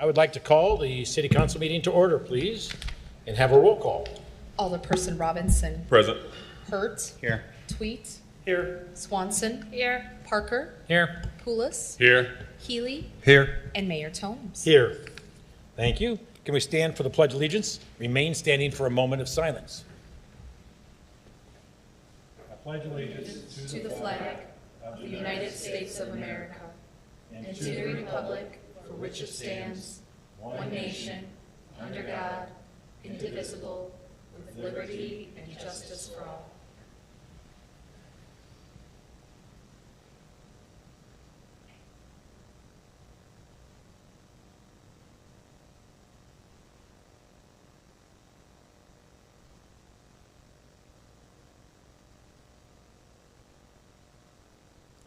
I would like to call the city council meeting to order, please, and have a roll call. Alderperson Robinson. Present. Hurt. Here. Tweet. Here. Swanson. Here. Parker. Here. Poulos. Here. Healy. Here. And Mayor Tomes. Here. Thank you. Can we stand for the Pledge of Allegiance? Remain standing for a moment of silence. I pledge allegiance To the flag of the United States of America and to the republic for which it stands, one nation, under God, indivisible, with liberty and justice for all.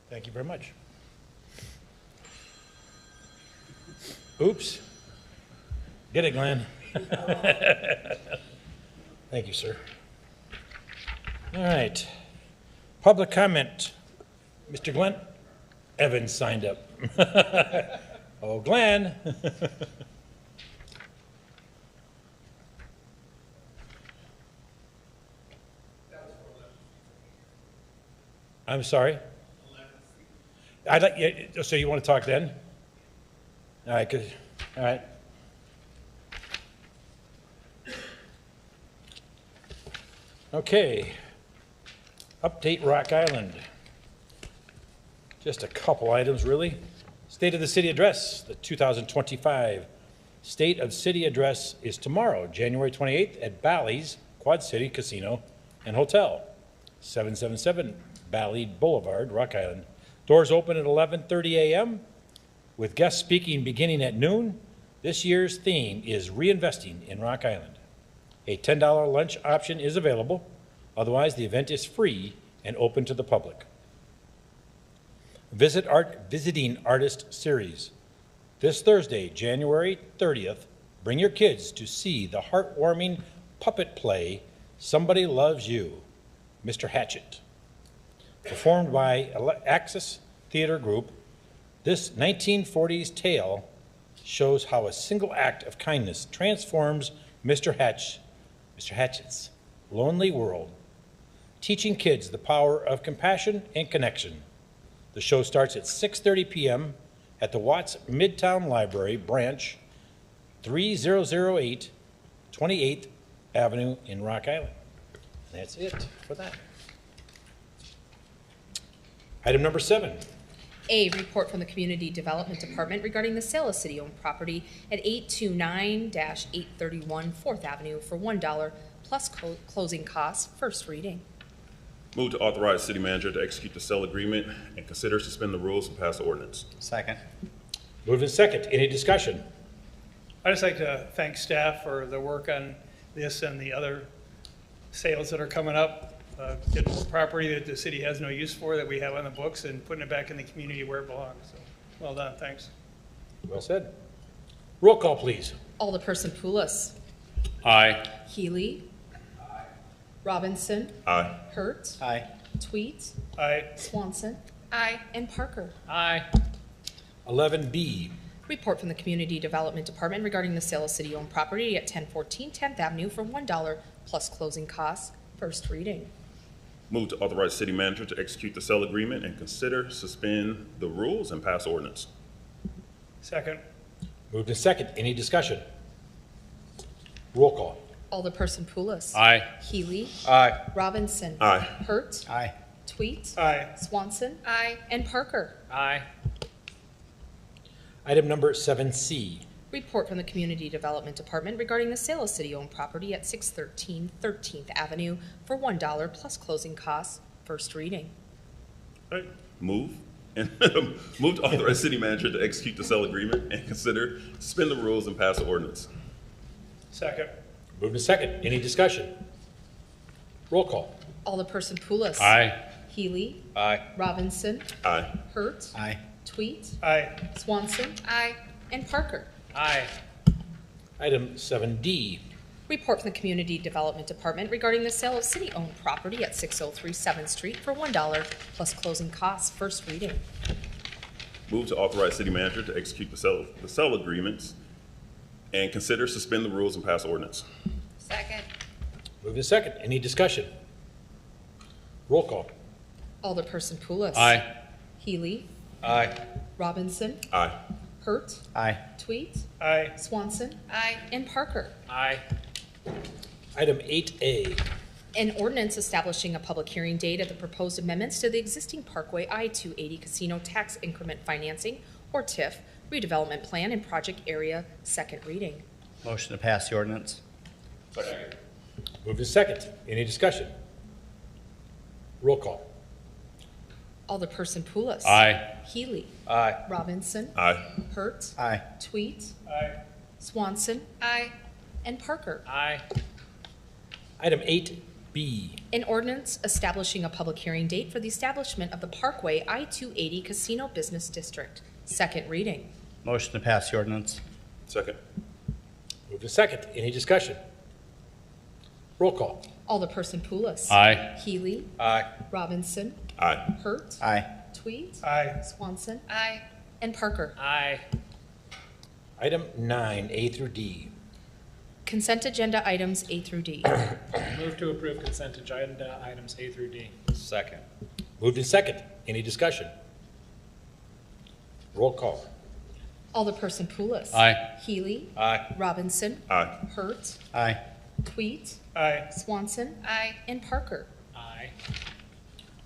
Thank you very much. Oops. Get it, Glenn. Thank you, sir. All right. Public comment. Mr. Glenn Evans signed up. Oh, Glenn. I'm sorry. I'd like, yeah, so you want to talk then? All right, good. All right. Okay. Update Rock Island. Just a couple items, really. State of the City Address, the 2025 State of City Address is tomorrow, January 28th at Bally's Quad City Casino and Hotel, 777 Bally Boulevard, Rock Island. Doors open at 11:30 a.m. with guest speaking beginning at noon. This year's theme is reinvesting in Rock Island. A $10 lunch option is available. Otherwise, the event is free and open to the public. Visiting Artist Series. This Thursday, January 30th, bring your kids to see the heartwarming puppet play, Somebody Loves You, Mr. Hatchet. Performed by Axis Theater Group, this 1940s tale shows how a single act of kindness transforms Mr. Hatchet's lonely world, teaching kids the power of compassion and connection. The show starts at 6:30 p.m. at the Watts Midtown Library, branch 3008 28th Avenue in Rock Island. That's it for that. Item number 7. A report from the Community Development Department regarding the sale of city-owned property at 829-831 4th Avenue for $1 plus closing costs. First reading. Move to authorize city manager to execute the sale agreement and consider suspend the rules and pass the ordinance. Second. Moved in second. Any discussion? I'd just like to thank staff for the work on this and the other sales that are coming up. Getting property that the city has no use for that we have on the books and putting it back in the community where it belongs. So, well done, thanks. Well said. Roll call, please. Alderperson Poulos. Aye. Healy. Robinson. Aye. Hurt. Aye. Tweet. Aye. Swanson. Aye. And Parker. Aye. 11B. Report from the Community Development Department regarding the sale of city-owned property at 1014 10th Avenue for $1 plus closing costs. First reading. Move to authorize city manager to execute the sale agreement and consider suspend the rules and pass ordinance. Second. Moved in second. Any discussion? Roll call. Alderperson Poulos. Aye. Healy. Aye. Robinson. Aye. Hurt. Aye. Tweet. Aye. Swanson. Aye. And Parker. Aye. Item number 7C. Report from the Community Development Department regarding the sale of city-owned property at 613 13th Avenue for $1 plus closing costs. First reading. All right. Move to authorize city manager to execute the sale agreement and consider suspend the rules and pass the ordinance. Second. Moved in second. Any discussion? Roll call. Alderperson Poulos. Aye. Healy. Aye. Robinson. Aye. Hurt. Aye. Tweet. Aye. Swanson. Aye. And Parker. Aye. Item 7D. Report from the Community Development Department regarding the sale of city-owned property at 603 7th Street for $1 plus closing costs. First reading. Move to authorize city manager to execute the sale agreements and consider suspend the rules and pass ordinance. Second. Moved in second. Any discussion? Roll call. Alderperson Poulos. Aye. Healy. Aye. Robinson. Aye. Hurt. Aye. Tweet. Aye. Swanson. Aye. And Parker. Aye. Item 8A. An ordinance establishing a public hearing date of the proposed amendments to the existing Parkway I-280 Casino Tax Increment Financing, or TIF, redevelopment plan and project area, second reading. Motion to pass the ordinance. Moved in second. Any discussion? Roll call. Alderperson Poulos. Aye. Healy. Aye. Robinson. Aye. Hurt. Aye. Tweet. Aye. Swanson. Aye. And Parker. Aye. Item 8B. An ordinance establishing a public hearing date for the establishment of the Parkway I-280 Casino Business District, second reading. Motion to pass the ordinance. Second. Moved in second. Any discussion? Roll call. Alderperson Poulos. Aye. Healy. Aye. Robinson. Aye. Hurt. Aye. Tweet. Aye. Swanson. Aye. And Parker. Aye. Item 9, A through D. Consent agenda items A through D. Move to approve consent agenda items A through D. Second. Moved in second. Any discussion? Roll call. Alderperson Poulos. Aye. Healy. Aye. Robinson. Aye. Hurt. Aye. Tweet. Aye. Swanson. Aye. And Parker. Aye.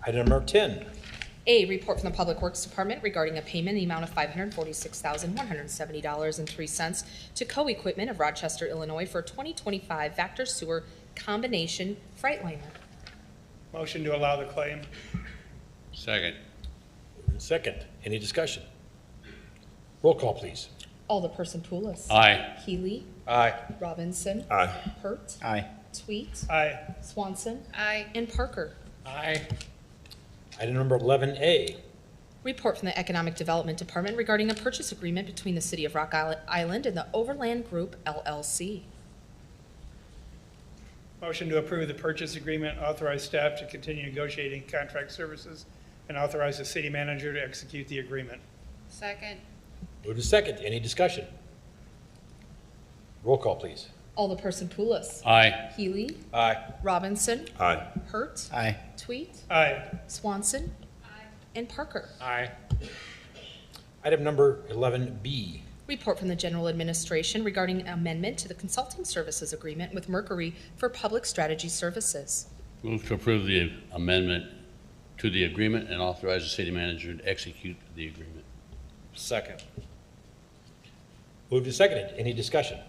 Item number 10. A, report from the Public Works Department regarding a payment in the amount of $546,170.03 to Co-Equipment of Rochester, Illinois for a 2025 Vector Sewer Combination Freightliner. Motion to allow the claim. Second. Moved in second. Any discussion? Roll call, please. Alderperson Poulos. Aye. Healy. Aye. Robinson. Aye. Hurt. Aye. Tweet. Aye. Swanson. Aye. And Parker. Aye. Item number 11A. Report from the Economic Development Department regarding a purchase agreement between the City of Rock Island and the Overland Group, LLC. Motion to approve the purchase agreement, authorize staff to continue negotiating contract services, and authorize the city manager to execute the agreement. Second. Moved in second. Any discussion? Roll call, please. Alderperson Poulos. Aye. Healy. Aye. Robinson. Aye. Hurt. Aye. Tweet. Aye. Swanson. And Parker. Aye. Item number 11B. Report from the General Administration regarding amendment to the consulting services agreement with Mercury for public strategy services. Move to approve the amendment to the agreement and authorize the city manager to execute the agreement. Second. Moved and seconded. Any discussion?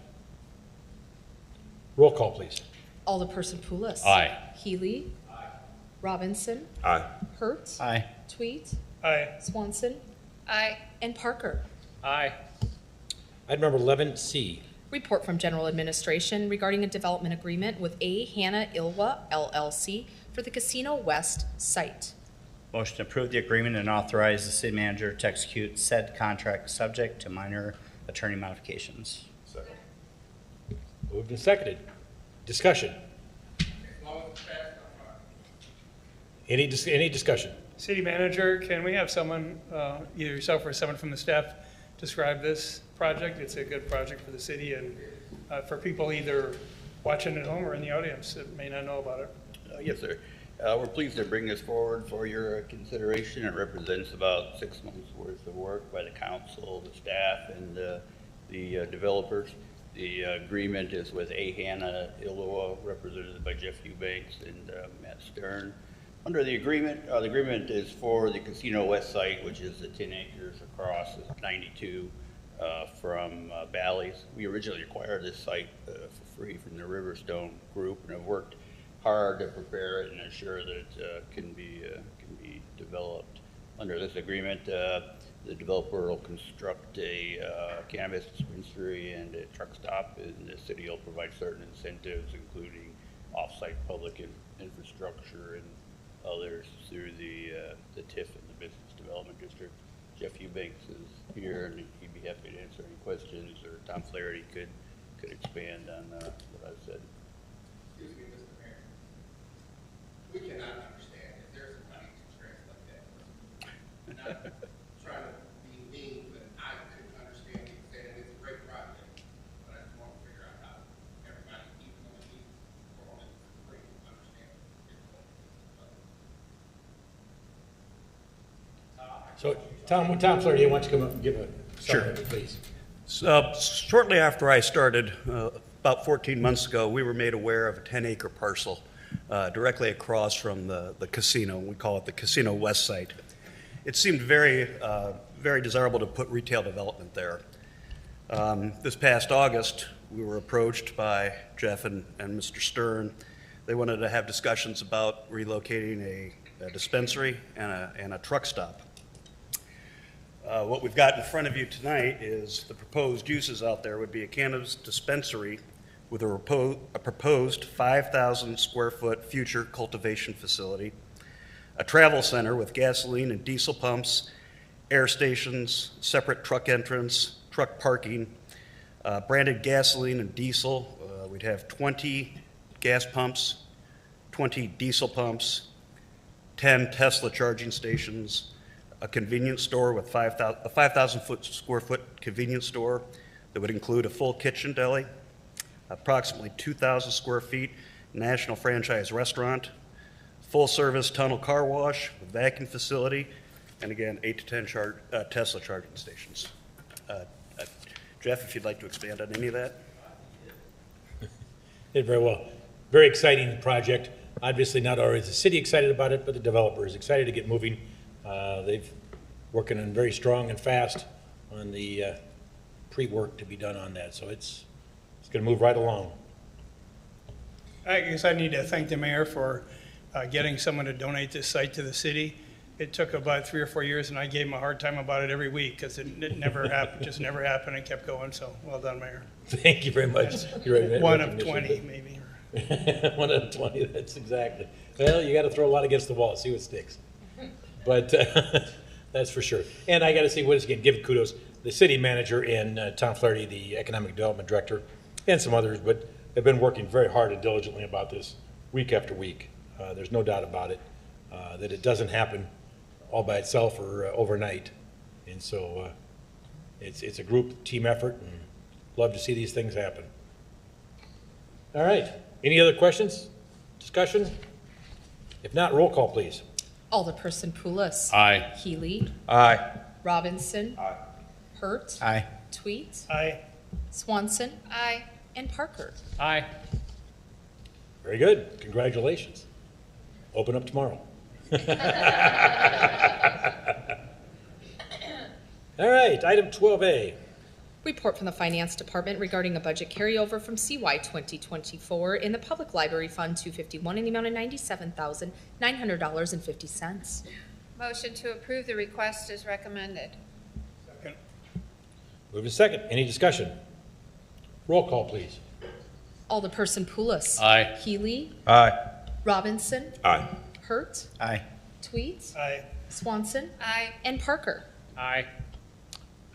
Roll call, please. Alderperson Poulos. Aye. Healy. Robinson. Aye. Hurt. Aye. Tweet. Aye. Swanson. And Parker. Aye. Item number 11C. Report from General Administration regarding a development agreement with A. Hannah Ilwa LLC for the Casino West site. Motion to approve the agreement and authorize the city manager to execute said contract subject to minor attorney modifications. Second. Moved and seconded. Discussion. Any discussion? City manager, can we have someone, either yourself or someone from the staff, describe this project? It's a good project for the city and for people either watching at home or in the audience that may not know about it. Yes, sir. We're pleased to bring this forward for your consideration. It represents about 6 months' worth of work by the council, the staff, and the developers. The agreement is with A. Hannah Illoa, represented by Jeff Eubanks and Matt Stern. Under the agreement is for the Casino West site, which is the 10 acres across 92 from Bally's. We originally acquired this site for free from the Riverstone Group and have worked hard to prepare it and ensure that it can be developed. Under this agreement, the developer will construct a cannabis dispensary and a truck stop, and the city will provide certain incentives, including off-site public infrastructure and others through the TIF and the Business Development District. Jeff Eubanks is here, and he'd be happy to answer any questions, or Tom Flaherty could expand on what I've said. Excuse me, Mr. Mayor. We cannot understand that there's a money constraint like that. Not trying to be mean, but I couldn't understand you saying it's a great project. But So, Tom Flaherty, why don't you come up and give a summary, please? Shortly after I started, about 14 months ago, we were made aware of a 10-acre parcel directly across from the casino. We call it the Casino West site. It seemed very desirable to put retail development there. This past August, we were approached by Jeff and Mr. Stern. They wanted to have discussions about relocating a dispensary and a truck stop. What we've got in front of you tonight is the proposed uses out there would be a cannabis dispensary with a proposed 5,000 square foot future cultivation facility, a travel center with gasoline and diesel pumps, air stations, separate truck entrance, truck parking, branded gasoline and diesel. We'd have 20 gas pumps, 20 diesel pumps, 10 Tesla charging stations, a convenience store with a 5,000 square foot convenience store that would include a full kitchen deli, approximately 2,000 square feet national franchise restaurant, full service tunnel car wash with vacuum facility, and again, 8 to 10 Tesla charging stations. Jeff, if you'd like to expand on any of that. Did very well. Very exciting project. Obviously, not only is the city excited about it, but the developer is excited to get moving. They've working on very strong and fast on the pre-work to be done on that. So it's going to move right along. I guess I need to thank the mayor for getting someone to donate this site to the city. It took about 3 or 4 years, and I gave him a hard time about it every week because it never happened, just never happened, and kept going. So well done, Mayor. Thank you very much. One of 20, maybe. One out of 20, that's exactly. Well, you got to throw a lot against the wall, see what sticks. But that's for sure. And I got to say, once again, give kudos, the city manager and Tom Flaherty, the economic development director, and some others, but they've been working very hard and diligently about this week after week. There's no doubt about it, that it doesn't happen all by itself or overnight. And so it's a group team effort, and love to see these things happen. All right. Any other questions, discussion? If not, roll call, please. Alderperson Poulos. Aye. Healy. Aye. Robinson. Aye. Hurt. Aye. Tweet. Aye. Swanson. Aye. And Parker. Aye. Very good. Congratulations. Open up tomorrow. All right, item 12A. Report from the Finance Department regarding a budget carryover from CY 2024 in the Public Library Fund 251 in the amount of $97,900.50. Motion to approve the request is recommended. Second. Move to second. Any discussion? Roll call, please. Alderperson Poulos. Aye. Healy. Aye. Robinson. Aye. Hurt. Aye. Tweet. Aye. Swanson. Aye. And Parker. Aye.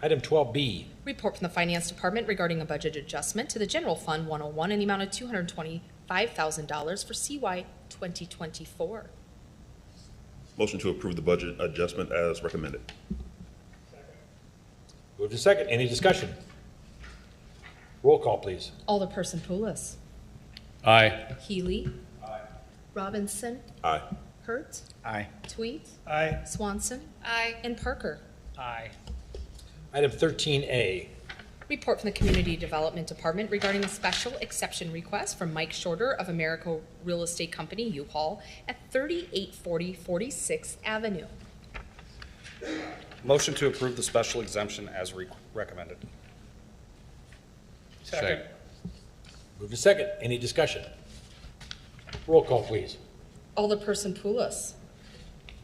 Item 12B. Report from the Finance Department regarding a budget adjustment to the General Fund 101 in the amount of $225,000 for CY 2024. Motion to approve the budget adjustment as recommended. Move to second. Any discussion? Roll call, please. Alderperson Poulos. Aye. Healy. Robinson. Aye. Hurt. Aye. Tweet. Aye. Swanson. Aye. And Parker. Aye. Item 13A. Report from the Community Development Department regarding a special exception request from Mike Shorter of America Real Estate Company, U-Haul, at 3840 46th Avenue. Motion to approve the special exemption as recommended. Second. Move to second. Any discussion? Roll call, please. Alderperson Poulos.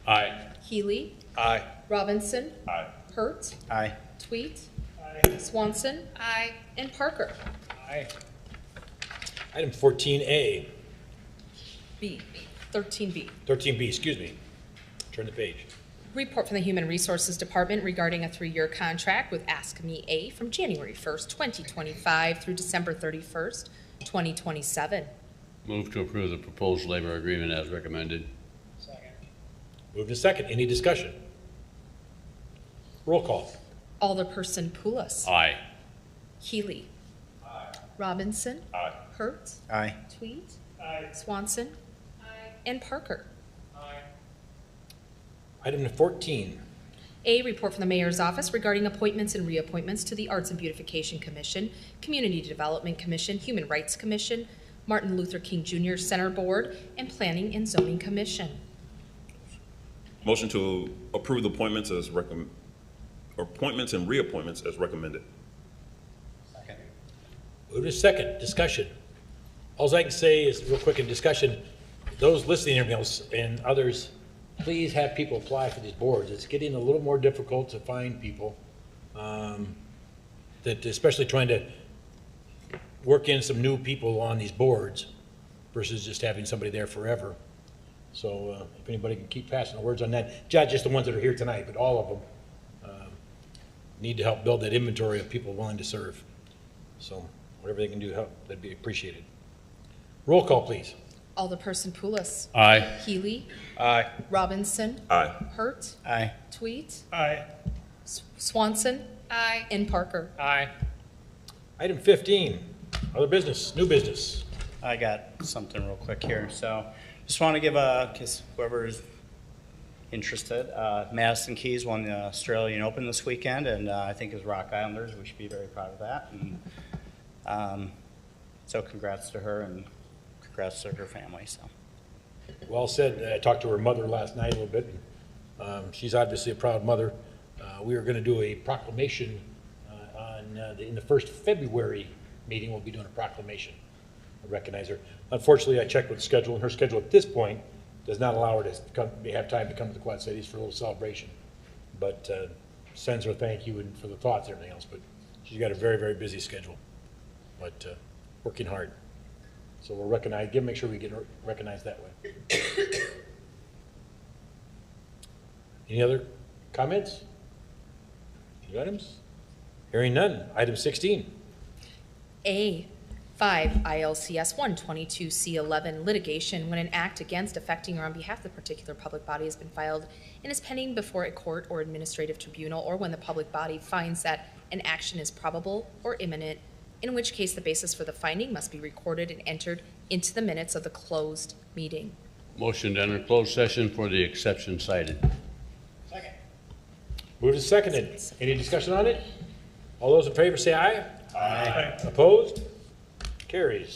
Aye. Healy. Aye. Robinson. Aye. Hurt. Aye. Tweet. Aye. Swanson. Aye. And Parker. Aye. Item 14A. B. 13B. 13B, excuse me. Turn the page. Report from the Human Resources Department regarding a 3-year contract with Ask Me A from January 1st, 2025 through December 31st, 2027. Move to approve the proposed labor agreement as recommended. Second. Move to second. Any discussion? Roll call. Alderperson Poulos. Aye. Healy. Robinson. Aye. Hurt. Aye. Tweet. Aye. Swanson. And Parker. Aye. Item 14. A, report from the mayor's office regarding appointments and reappointments to the Arts and Beautification Commission, Community Development Commission, Human Rights Commission, Martin Luther King Jr. Center Board, and Planning and Zoning Commission. Motion to approve the appointments and reappointments as recommended. Move to second, discussion. All I can say is, real quick in discussion, those listening and others, please have people apply for these boards. It's getting a little more difficult to find people, that especially trying to work in some new people on these boards versus just having somebody there forever. So if anybody can keep passing the words on that, not just the ones that are here tonight, but all of them, need to help build that inventory of people willing to serve. So whatever they can do to help, that'd be appreciated. Roll call, please. Alderperson Poulos. Aye. Healy. Aye. Robinson. Aye. Hurt. Aye. Tweet. Aye. Swanson. Aye. And Parker. Aye. Item 15, other business, new business. I got something real quick here. So just want to give cause whoever's interested, Madison Keys won the Australian Open this weekend, and I think as Rock Islanders, we should be very proud of that. And so congrats to her and congrats to her family. So. Well said. I talked to her mother last night a little bit. She's obviously a proud mother. We are going to do a proclamation in the first February meeting. We'll be doing a proclamation. I recognize her. Unfortunately, I checked with the schedule, and her schedule at this point does not allow her to have time to come to the Quad Cities for a little celebration. But sends her thank you and for the thoughts and everything else. But she's got a very, very busy schedule, but working hard. So we'll recognize, make sure we get recognized that way. Any other comments? Any items? Hearing none. Item 16. A, 5 ILCS 122C11 litigation when an act against, affecting, or on behalf of the particular public body has been filed and is pending before a court or administrative tribunal, or when the public body finds that an action is probable or imminent, in which case the basis for the finding must be recorded and entered into the minutes of the closed meeting. Motion to enter closed session for the exception cited. Moved and seconded. Any discussion on it? All those in favor say aye. Aye. Opposed? Carries.